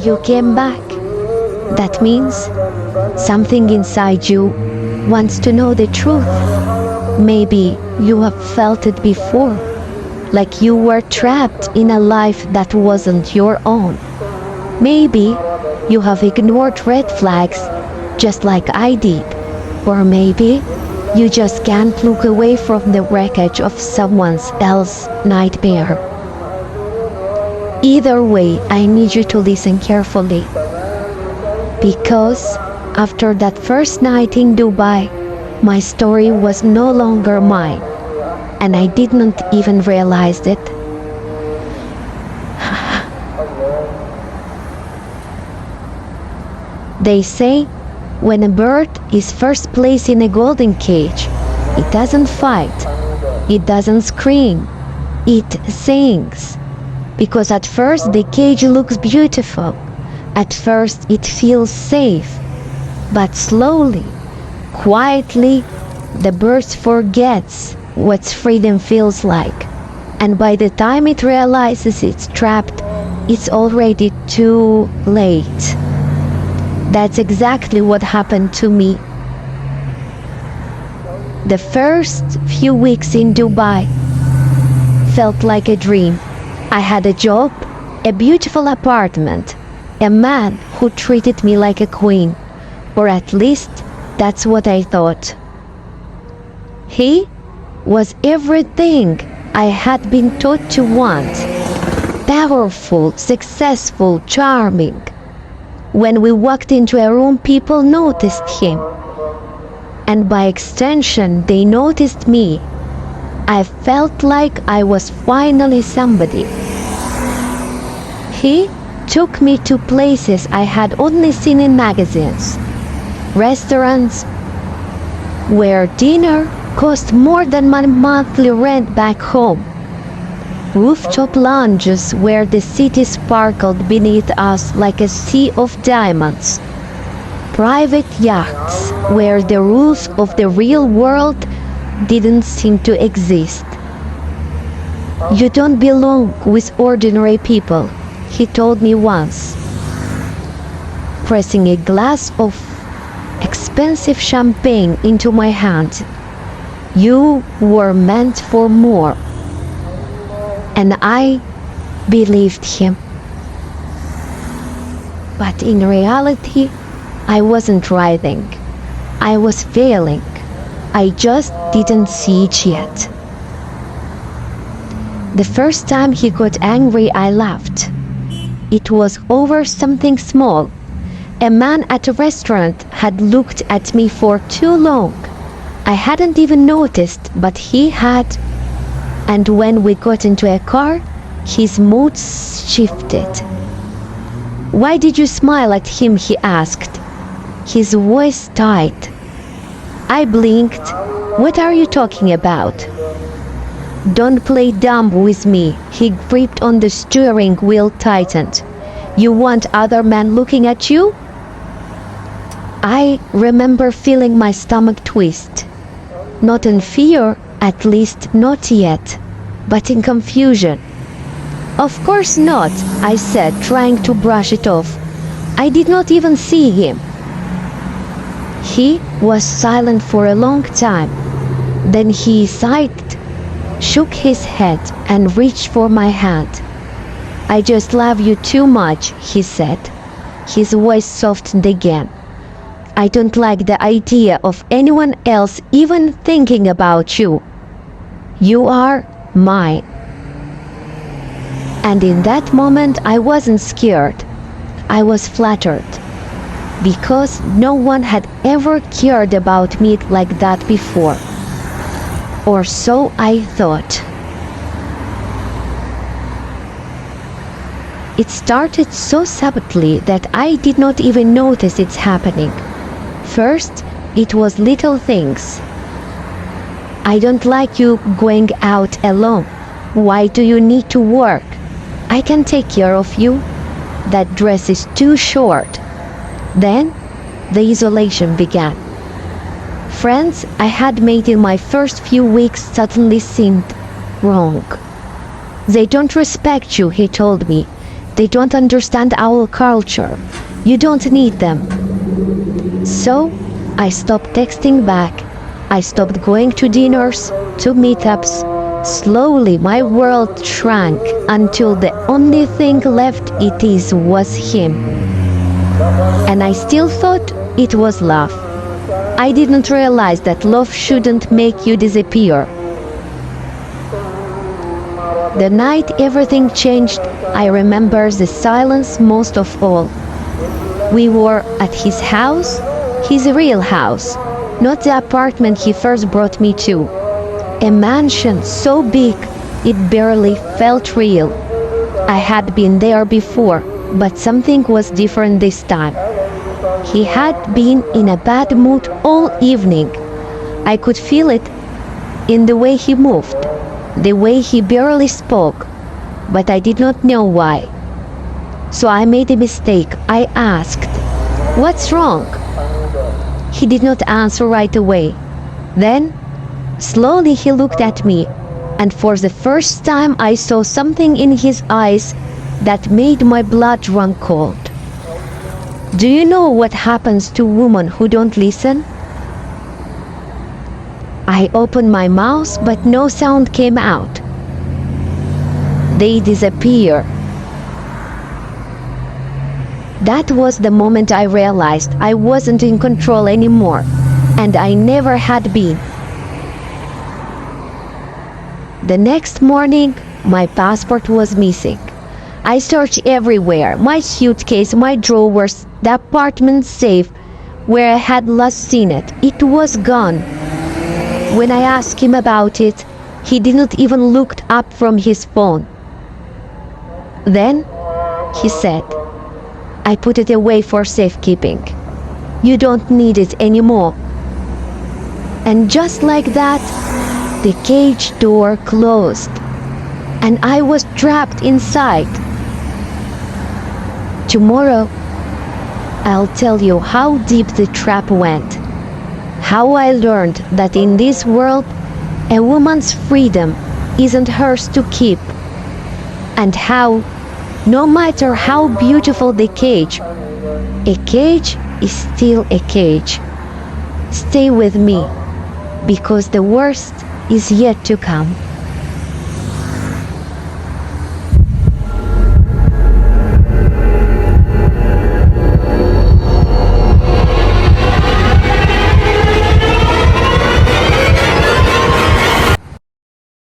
you came back. That means something inside you wants to know the truth. Maybe you have felt it before, like you were trapped in a life that wasn't your own. Maybe you have ignored red flags just like I did. Or maybe you just can't look away from the wreckage of someone else's nightmare. Either way, I need you to listen carefully. Because after that first night in Dubai, my story was no longer mine, and I didn't even realize it. They say when a bird is first placed in a golden cage, it doesn't fight, it doesn't scream, it sings. Because at first the cage looks beautiful, at first it feels safe, but slowly, quietly, the bird forgets what freedom feels like. And by the time it realizes it's trapped, it's already too late. That's exactly what happened to me. The first few weeks in Dubai felt like a dream. I had a job, a beautiful apartment, a man who treated me like a queen, or at least that's what I thought. He was everything I had been taught to want. Powerful, successful, charming. When we walked into a room, people noticed him. And by extension, they noticed me. I felt like I was finally somebody. He took me to places I had only seen in magazines. Restaurants where dinner cost more than my monthly rent back home. Rooftop lounges where the city sparkled beneath us like a sea of diamonds. Private yachts where the rules of the real world didn't seem to exist. You don't belong with ordinary people, he told me once, pressing a glass of expensive champagne into my hand. You were meant for more. And I believed him. But in reality, I wasn't thriving. I was failing. I just didn't see it yet. The first time he got angry, I laughed. It was over something small. A man at a restaurant had looked at me for too long. I hadn't even noticed, but he had. And when we got into a car, his mood shifted. "Why did you smile at him?" he asked. His voice tight. I blinked. "What are you talking about?" "Don't play dumb with me." He gripped on the steering wheel tightened. "You want other men looking at you?" I remember feeling my stomach twist. Not in fear, at least not yet, but in confusion. "Of course not," I said, trying to brush it off. "I did not even see him." He was silent for a long time. Then he sighed, shook his head, and reached for my hand. "I just love you too much," he said. His voice softened again. "I don't like the idea of anyone else even thinking about you. You are mine." And in that moment, I wasn't scared. I was flattered. Because no one had ever cared about me like that before. Or so I thought. It started so subtly that I did not even notice it's happening. First, it was little things. "I don't like you going out alone. Why do you need to work? I can take care of you. That dress is too short." Then, the isolation began. Friends I had made in my first few weeks suddenly seemed wrong. "They don't respect you," he told me. They don't understand our culture. You don't need them. So, I stopped texting back. I stopped going to dinners, to meetups. Slowly, my world shrank until the only thing left was him. And I still thought it was love. I didn't realize that love shouldn't make you disappear. The night everything changed, I remember the silence most of all. We were at his house, his real house, not the apartment he first brought me to. A mansion so big it barely felt real. I had been there before, but something was different this time. He had been in a bad mood all evening. I could feel it in the way he moved, the way he barely spoke, but I did not know why. So I made a mistake. I asked, "What's wrong?" He did not answer right away. Then, slowly he looked at me, and for the first time I saw something in his eyes that made my blood run cold. Do you know what happens to women who don't listen? I opened my mouth, but no sound came out. They disappear. That was the moment I realized I wasn't in control anymore, and I never had been. The next morning, my passport was missing. I searched everywhere, my suitcase, my drawers, the apartment safe, where I had last seen it. It was gone. When I asked him about it, he didn't even look up from his phone. Then, he said, "I put it away for safekeeping. You don't need it anymore." And just like that, the cage door closed, and I was trapped inside. Tomorrow, I'll tell you how deep the trap went, how I learned that in this world, a woman's freedom isn't hers to keep, and how, no matter how beautiful the cage, a cage is still a cage. Stay with me, because the worst is yet to come.